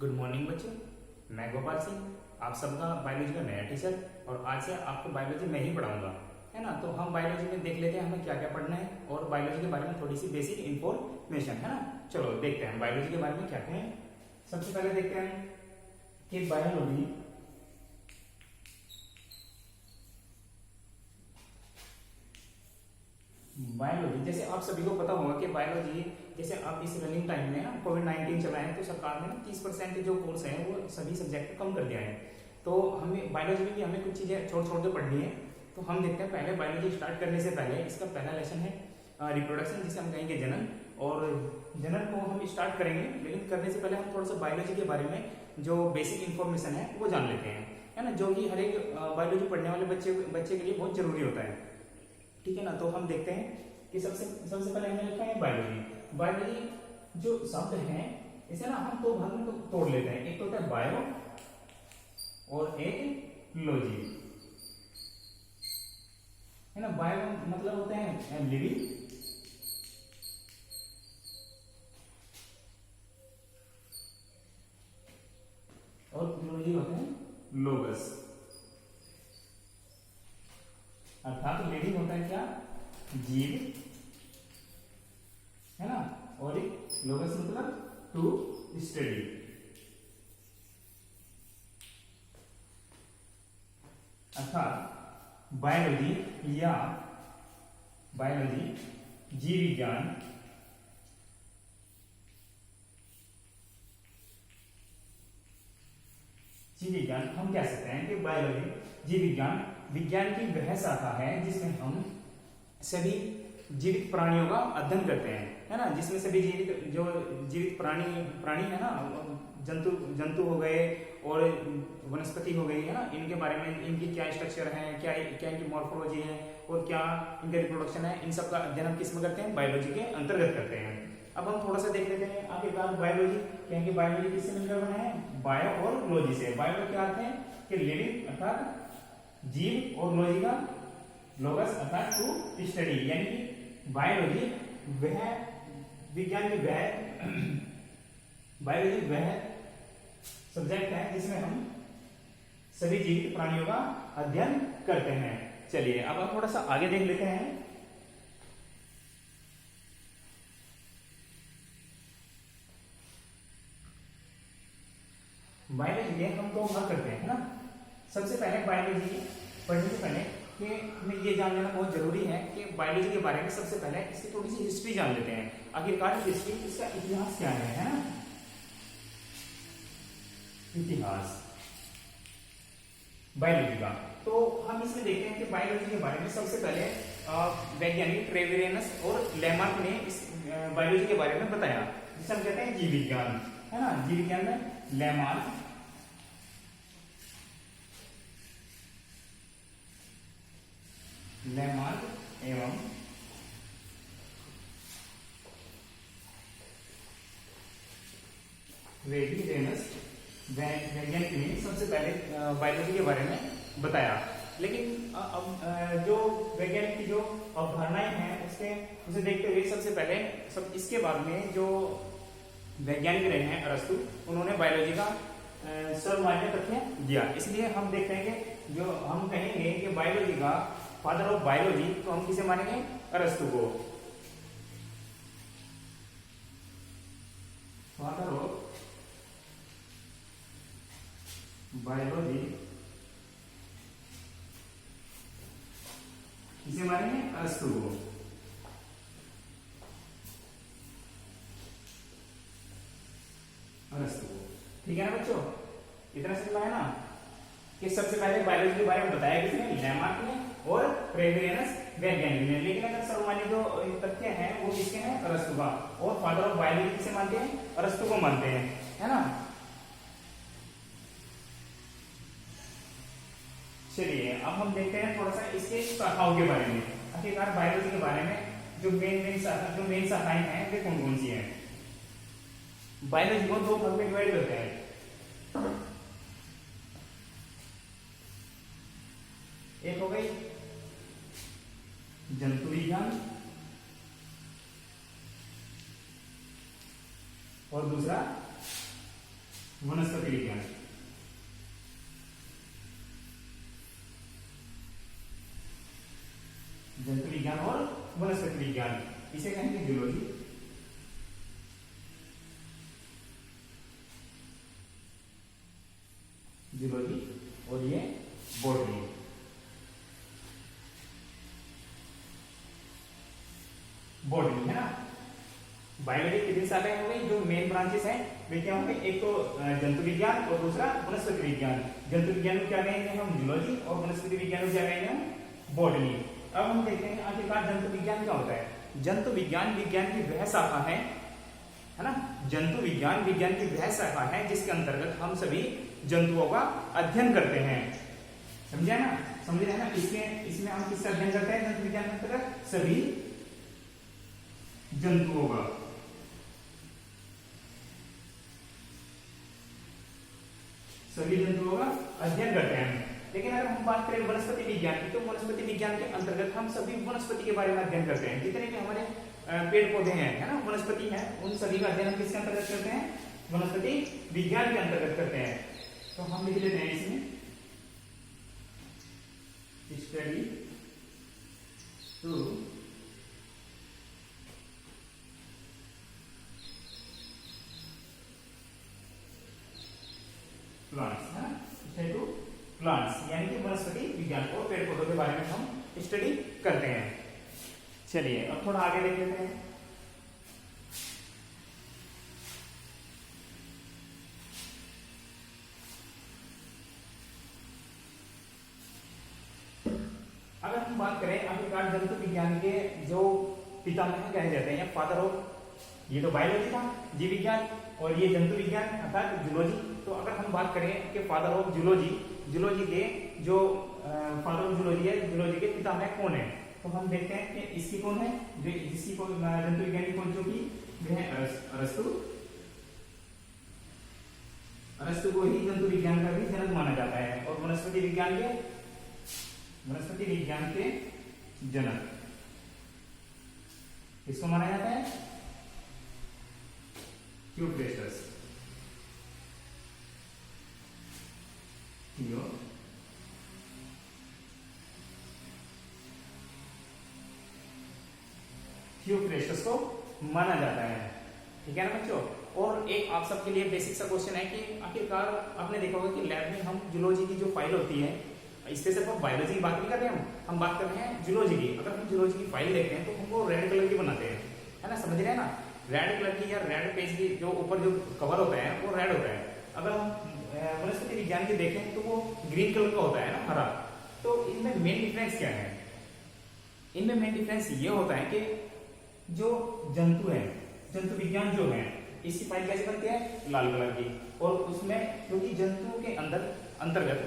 Good morning बच्चों, मैं गोपाल सिंह, आप सबका बायोलॉजी का नया टीचर। और आज से आपको बायोलॉजी मैं ही पढ़ाऊंगा, है ना। तो हम बायोलॉजी में देख लेते हैं हमें क्या क्या पढ़ना है और बायोलॉजी के बारे में थोड़ी सी बेसिक इन्फॉर्मेशन, है ना। चलो देखते हैं बायोलॉजी के बारे में क्या क्या है। सबसे पहले देखते हैं कि बायोलॉजी जैसे आप सभी को पता होगा कि बायोलॉजी, जैसे आप इस रनिंग टाइम में ना कोविड-19 चला है तो सरकार ने ना 30% जो कोर्स है वो सभी सब्जेक्ट कम कर दिया है। तो हमें बायोलॉजी में भी हमें कुछ चीजें छोड़ छोड़ के पढ़नी है। तो हम देखते हैं पहले बायोलॉजी स्टार्ट करने से पहले इसका पहला लेसन है रिप्रोडक्शन, जिसे हम कहेंगे जनन। और जनन को हम स्टार्ट करेंगे, लेकिन करने से पहले हम थोड़ा सा बायोलॉजी के बारे में जो बेसिक इन्फॉर्मेशन है वो जान लेते हैं, है ना, जो कि हर एक बायोलॉजी पढ़ने वाले बच्चे के लिए बहुत जरूरी होता है, ठीक है ना। तो हम देखते हैं कि सबसे सबसे पहले हमने लिखा है बायोलॉजी। बायोलॉजी जो शब्द है इसे ना हम दो भाग में तोड़ लेते हैं, एक तो होता है बायो और एक लॉजी, है ना। बायो मतलब होते हैं लिविंग, और लॉजी होते हैं लोगस। अर्थात लिविंग होता है क्या, जीव, है ना, और एक लोगस मतलब टू स्टडी। अर्थात बायोलॉजी या जीव विज्ञान हम कह सकते हैं कि बायोलॉजी जीव विज्ञान की वह शाखा है जिसमें हम सभी जीवित प्राणियों का अध्ययन करते हैं, है ना। जिसमें सभी जीवित प्राणी है ना, जंतु हो गए और वनस्पति हो गई, है ना। इनके बारे में, इनकी क्या स्ट्रक्चर है, क्या इनकी मॉर्फोलॉजी है और क्या इनका रिप्रोडक्शन है, इन सब का अध्ययन हम किस में करते हैं, बायोलॉजी के अंतर्गत करते हैं। अब हम थोड़ा सा देख लेते हैं आखिरकार बायोलॉजी कहेंगे, बायोलॉजी किससे मिलकर बना है, बायो और लॉजी से। बायो का क्या अर्थ है कि लिविंग अर्थात जीव, और लॉजी का लोगस अर्थात टू स्टडी, यानी कि बायोलॉजी वह विज्ञान की बायोलॉजी वह सब्जेक्ट है जिसमें हम सभी जीवित प्राणियों का अध्ययन करते हैं। चलिए अब हम थोड़ा सा आगे देख लेते हैं। बायोलॉजी के हम दो भाग करते हैं, है ना। सबसे पहले बायोलॉजी पढ़ने से पहले कि हमें ये जान लेना बहुत जरूरी है कि बायोलॉजी के बारे में सबसे पहले इसकी थोड़ी सी हिस्ट्री जान लेते हैं। आखिरकार हिस्ट्री, इसका इतिहास क्या है ना। इतिहास बायोलॉजी का, तो हम इसमें देखते हैं कि बायोलॉजी के बारे में सबसे पहले वैज्ञानिक ट्रेवेरियस और लेमार्क ने इस बायोलॉजी के बारे में बताया, जिसे हम कहते हैं जीव विज्ञान, है ना। जीव विज्ञान में लेमार्क एवं ट्रेवेरियस वैज्ञानिक ने सबसे पहले बायोलॉजी के बारे में बताया। लेकिन अब जो वैज्ञानिक की जो अवधारणाएं हैं उसे देखते हुए सबसे पहले इसके बाद में जो वैज्ञानिक रहे हैं अरस्तु, उन्होंने बायोलॉजी का सर्वमान्य तथ्य दिया। इसलिए हम देखते हैं कि जो हम कहेंगे कि बायोलॉजी का फादर ऑफ बायोलॉजी, तो हम किसे मानेंगे, अरस्तु को। फादर ऑफ बायोलॉजी किसे मानेंगे, अरस्तु को। ठीक है ना बच्चों, इतना समझ है ना कि सबसे पहले बायोलॉजी के बारे में बताया किसने, लेमार्क ने और ट्रेवेरियस वैज्ञानिक ने। लेकिन अगर सर्वमान्य जो तथ्य हैं वो किसके हैं, अरस्तु का। और फादर ऑफ बायोलॉजी किसे मानते हैं, अरस्तु को मानते हैं, है ना। चलिए अब हम देखते हैं थोड़ा सा इसके शाखाओं के बारे में। आखिरकार बायोलॉजी के बारे में जो मेन शाखाएं हैं वे कौन कौन सी हैं। बायोलॉजी को दो भाग में डिवाइड करते हैं। एक हो गई जंतु विज्ञान और दूसरा वनस्पति विज्ञान। जंतु विज्ञान और वनस्पति विज्ञान, इसे कहेंगे जूलॉजी। जूलॉजी और ये बॉटनी। बॉटनी है ना। बायोलॉजी कितनी सारे हो गई, जो मेन ब्रांचेस हैं वे क्या होंगे, एक तो जंतु विज्ञान और दूसरा वनस्पति विज्ञान। जंतु विज्ञान को क्या कहेंगे हम, जूलॉजी, और वनस्पति विज्ञान को क्या कहेंगे हम, बॉटनी। अब हम देखते हैं आखिरकार जंतु विज्ञान क्या होता है। जंतु विज्ञान विज्ञान की वह शाखा है ना, जंतु विज्ञान विज्ञान की वह शाखा है जिसके अंतर्गत हम सभी जंतुओं का अध्ययन करते हैं। समझे ना, समझ रहे हैं ना। इसमें हम किसका अध्ययन करते हैं जंतु विज्ञान के अंतर्गत, सभी जंतुओं का। सभी जंतुओं का अध्ययन करते हैं। लेकिन अगर हम बात करें वनस्पति विज्ञान की, तो वनस्पति विज्ञान के अंतर्गत हम सभी वनस्पति के बारे में अध्ययन करते हैं। जितने भी हमारे पेड़ पौधे हैं, है ना, वनस्पति हैं, उन सभी का अध्ययन हम किसके अंतर्गत करते हैं, वनस्पति विज्ञान के अंतर्गत करते हैं। तो हम लिख लेते हैं इसमें स्टडी टू प्लांट्स, है ना, स्टडी टू प्लांट्स, यानी कि वनस्पति विज्ञान और पेड़ पौधों के बारे में हम स्टडी करते हैं। चलिए अब थोड़ा आगे देख लेते हैं। अगर हम बात करें आखिरकार जंतु विज्ञान के जो पितामह कहे जाते हैं या फादर ऑफ, ये तो बायोलॉजी था, जीव विज्ञान, और ये जंतु विज्ञान अर्थात जूलॉजी। तो अगर हम बात करें कि फादर ऑफ जूलॉजी, जूलॉजी के जो फादर ऑफ जूलॉजी है, जूलॉजी के पितामह कौन है, तो हम देखते हैं कि इसकी कौन है, जिसकी जंतु विज्ञान की कौन, जो कि अरस्तु। अरस्तु को ही जंतु विज्ञान का भी जनक माना जाता है। और वनस्पति विज्ञान के जनक किसको माना जाता है, ह्यूप्रेस्टस। ह्यूप्रेस्टस को माना जाता है। ठीक है ना बच्चों। और एक आप सबके लिए बेसिक सा क्वेश्चन है कि आखिरकार आपने देखा होगा कि लैब में हम जूलॉजी की जो फाइल होती है, इससे सिर्फ हम बायोलॉजी की बात नहीं कर रहे, हम बात कर रहे हैं जूलॉजी की। अगर हम जूलॉजी की फाइल देखते हैं तो हम वो रेड कलर की बनाते हैं, है ना, समझ रहे हैं ना। रेड कलर की या रेड पेज की जो ऊपर जो कवर होता है वो रेड होता है। अगर हम वनस्पति विज्ञान के देखें तो वो ग्रीन कलर का होता है ना, हरा। तो इनमें मेन डिफरेंस क्या है, इनमें मेन डिफरेंस ये होता है कि जो जंतु है, जंतु विज्ञान जो है, इसकी फाइल कैसे बनती है, लाल कलर की। और उसमें क्योंकि जंतुओं के अंतर्गत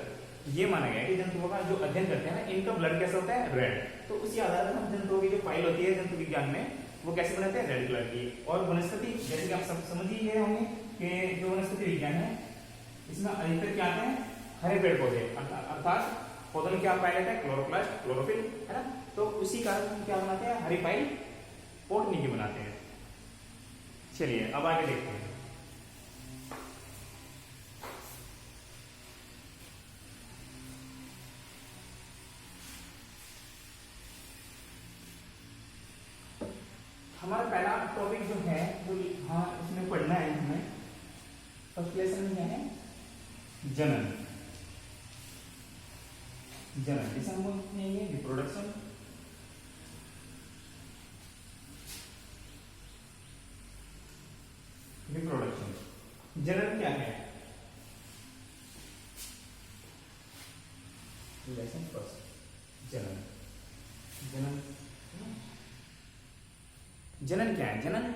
ये माना गया है कि जंतुओं का जो अध्ययन करते हैं ना, इनका ब्लड कैसा होता है, रेड। तो उसी आधार पर हम जंतुओं की जो फाइल होती है जंतु विज्ञान में, वो कैसे बनाते हैं, रेड कलर की। और वनस्पति, जैसे कि आप सब समझ ही गए होंगे कि जो वनस्पति विज्ञान है इसमें अधिकतर क्या आते हैं, हरे पेड़ पौधे, अर्थात पौधों में क्या पाया जाता है, क्लोरोप्लास्ट, क्लोरोफिल, है ना। तो उसी कारण हम क्या बनाते हैं, हरी फाइल बॉटनी की बनाते हैं। चलिए अब आगे देखते हैं। हमारा पहला टॉपिक जो है वो, हाँ, इसमें पढ़ना है हमें। फर्स्ट लेसन में क्या है, जनन। जनन इसे हम बोलते हैं रिप्रोडक्शन। रिप्रोडक्शन, जनन क्या है, लेसन फर्स्ट। जनन, जनन, जनन क्या है, जनन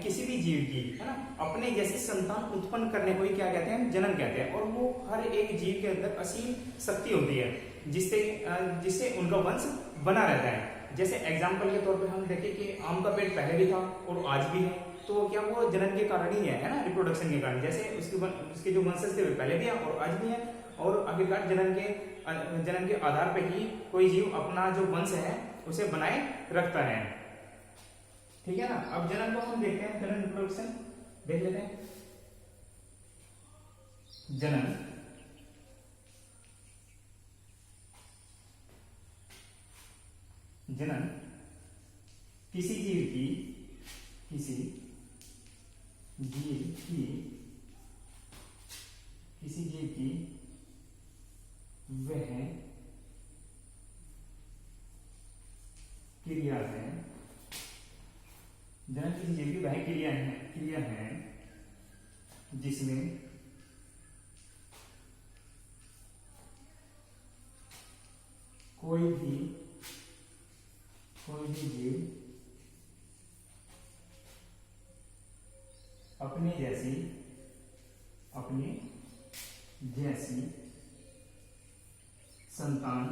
किसी भी जीव की, है ना, अपने जैसी संतान उत्पन्न करने को ही क्या कहते हैं, जनन कहते हैं। और वो हर एक जीव के अंदर असीम शक्ति होती है जिससे उनका वंश बना रहता है। जैसे एग्जाम्पल के तौर पे हम देखें कि आम का पेड़ पहले भी था और आज भी है, तो क्या वो जनन के कारण ही है ना, रिप्रोडक्शन के कारण। जैसे उसके जो वंशज थे वे पहले भी है और आज भी है। और आखिरकार जनन के आधार पर ही कोई जीव अपना जो वंश है उसे बनाए रखता है। ठीक है ना। अब जनन को हम देखते हैं, जनन रिप्रोडक्शन देख लेते हैं। जनन जनन किसी जीव की किसी जीव की किसी जीव की वह क्रिया है, जनन किसी जीव की वह क्रिया है जिसमें कोई भी जीव अपने जैसी संतान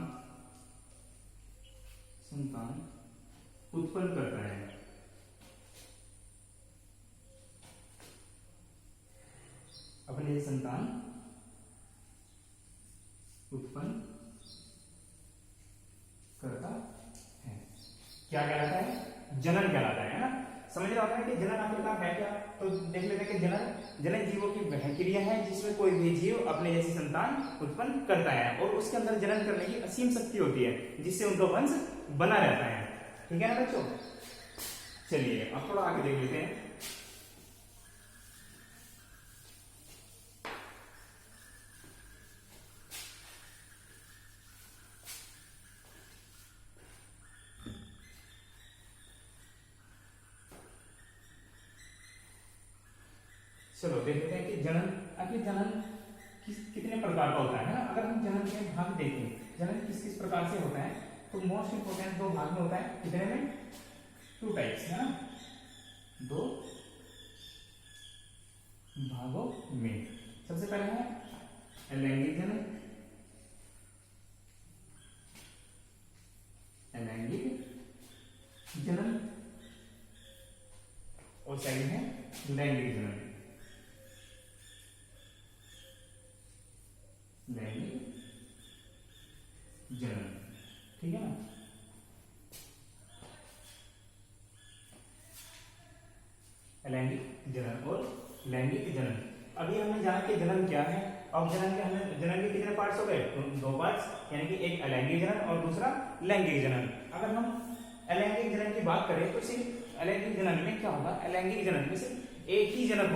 उत्पन्न करता है। अपने जैसी संतान उत्पन्न करता है। क्या कहलाता है? जनन कहलाता है ना। समझ रहा होता है कि जनन आखिरकार है क्या? तो देख लेते हैं कि जनन जीवों की वह क्रिया है जिसमें कोई भी जीव अपने जैसी संतान उत्पन्न करता है और उसके अंदर जनन करने की असीम शक्ति होती है जिससे उनका वंश बना रहता है। ठीक है ना बच्चों? चलिए अब थोड़ा आगे देख लेते हैं। चलो देख लेते हैं कि जनन कितने प्रकार का होता है ना। अगर हम जनन के भाग देखें, जनन किस किस प्रकार से होता है, तो मोस्ट इंपोर्टेंट 2 भाग में होता है। कितने में? 2 टाइप्स है ना, 2 भागों में। सबसे पहले है अलैंगिक जनन, और सेकंड है लैंगिक जनन। ठीक है ना। अलैंगिक जनन और लैंगिक जनन। अभी हमने जाना कि जनन क्या है। अब जनन के कितने पार्ट्स हो गए? 2 पार्ट्स, यानी कि एक अलैंगिक जनन और दूसरा लैंगिक जनन। अगर हम अलैंगिक जनन की बात करें तो सिर्फ अलैंगिक जनन में क्या होगा? अलैंगिक जनन में सिर्फ एक ही जनक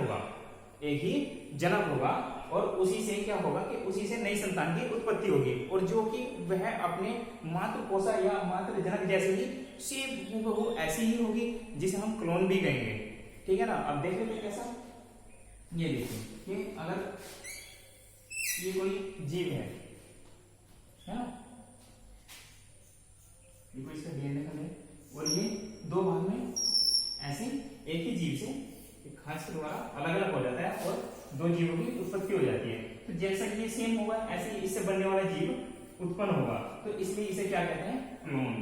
होगा और उसी से क्या होगा कि उसी से नई संतान की उत्पत्ति होगी और जो कि वह अपने मातृ पोषा या मातृ जनक जैसे ही सेम हूबहू ऐसी ही होगी जिसे हम क्लोन भी कहेंगे। ठीक है ना। अब देख लेते हैं कैसा। ये देखिए कि अगर ये कोई जीव है ना, ये कोई इसका डीएनए का है और ये 2 भाग में ऐसे एक ही जीव से एक खास के द्वारा अलग अलग हो जाता है और 2 जीवों की उत्पत्ति हो जाती है। तो जैसा कि ये सेम होगा ऐसे ही इससे बनने वाला जीव उत्पन्न होगा, तो इसलिए इसे क्या कहते हैं? क्लोन।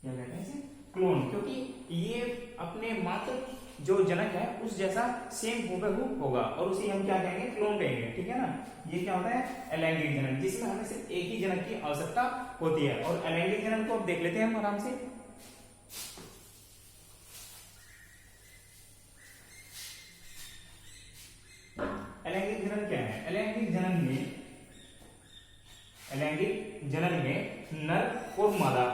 क्या कहते हैं इसे? क्लोन। क्योंकि ये अपने मात्र जो जनक है उस जैसा सेम हूबहू होगा और उसे हम क्या कहेंगे? क्लोन कहेंगे। ठीक है ना। ये क्या होता है? अलैंगिक जनन, जिसमें हमें सिर्फ एक ही जनक की आवश्यकता होती है। और अलैंगिक जनन को अब देख लेते हैं हम आराम से। अलैंगिक जनन क्या है? अलैंगिक जनन में नर और मादा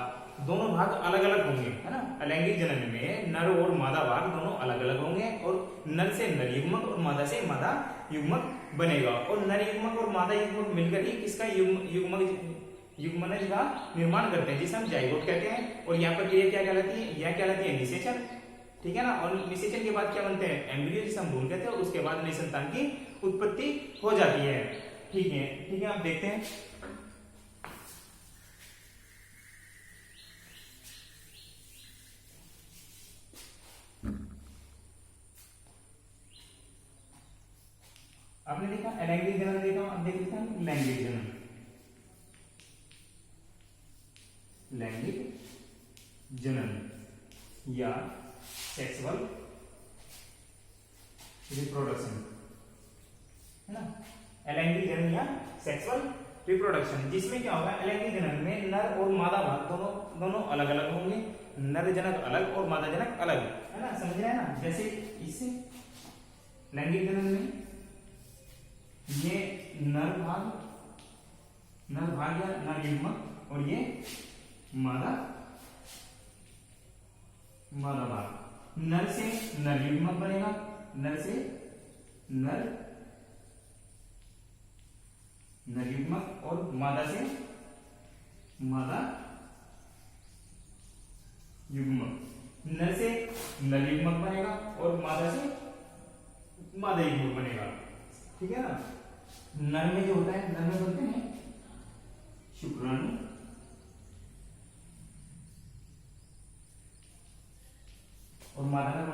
दोनों भाग अलग अलग होंगे, है ना। अलैंगिक जनन में नर और मादा भाग दोनों अलग अलग होंगे और नर से नर युग्मक और मादा से मादा युग्मक बनेगा और नर युग्मक और मादा युग्मक मिलकर ही किसका युग्मनज का निर्माण करते हैं, जिसे हम जाइगोट कहते हैं। और यहाँ पर क्रिया क्या कहलाती है? यह कहलाती है निषेचन। ठीक है ना। और निषेचन के बाद क्या बनते हैं? एम्ब्रियो, जिसे हम भ्रूण कहते हैं। उसके बाद नई संतान की उत्पत्ति हो जाती है। ठीक है। ठीक है, आप देखते हैं। आपने देखा अलैंगिक जनन देखा, अब देख लेते हैं लैंगिक जनन। लैंगिक जनन या सेक्सुअल रिप्रोडक्शन, है ना। अलैंगिक जनन या सेक्सुअल रिप्रोडक्शन, जिसमें क्या होगा? अलैंगिक जनन में नर और मादा भाग दोनों अलग अलग होंगे। नर जनक अलग और मादा जनक अलग, है ना। समझ रहे हैं ना। जैसे इससे लैंगिक जनन में ये नर भाग या नर युग्मक, और ये मादा भाग। नर से नर युग्मक बनेगा, नर से नर युग्मक, और मादा से मादा युग्मक। नर से नर युग्मक बनेगा और मादा से मादा युग्मक बनेगा, ठीक है ना। नर में जो होता है, नर में बनते हैं शुक्राणु, और मादा में